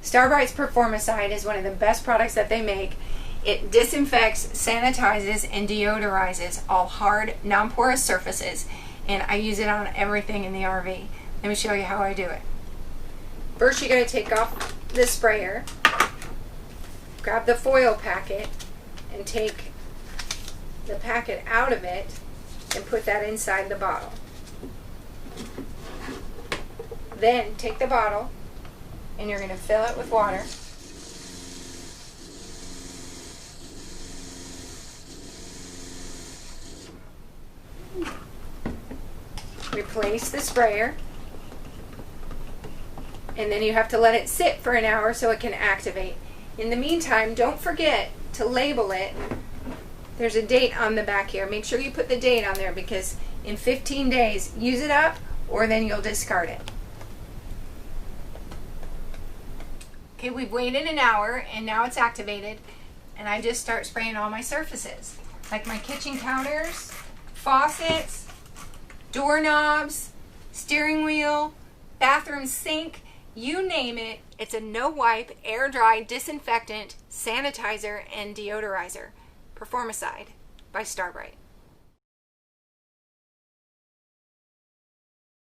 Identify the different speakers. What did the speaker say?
Speaker 1: Starbrite's Performacide is one of the best products that they make. It disinfects, sanitizes, and deodorizes all hard, non-porous surfaces, and I use it on everything in the RV. Let me show you how I do it. First, you got to take off the sprayer, grab the foil packet, and take the packet out of it and put that inside the bottle. Then take the bottle and you're going to fill it with water. Replace the sprayer, and then you have to let it sit for an hour so it can activate. In the meantime, don't forget to label it. There's a date on the back here. Make sure you put the date on there, because in 15 days, use it up or then you'll discard it. Okay, we've waited an hour and now it's activated, and I just start spraying all my surfaces, like my kitchen counters, faucets, doorknobs, steering wheel, bathroom sink, you name it. It's a no-wipe, air-dry disinfectant, sanitizer, and deodorizer. Performacide by Starbrite.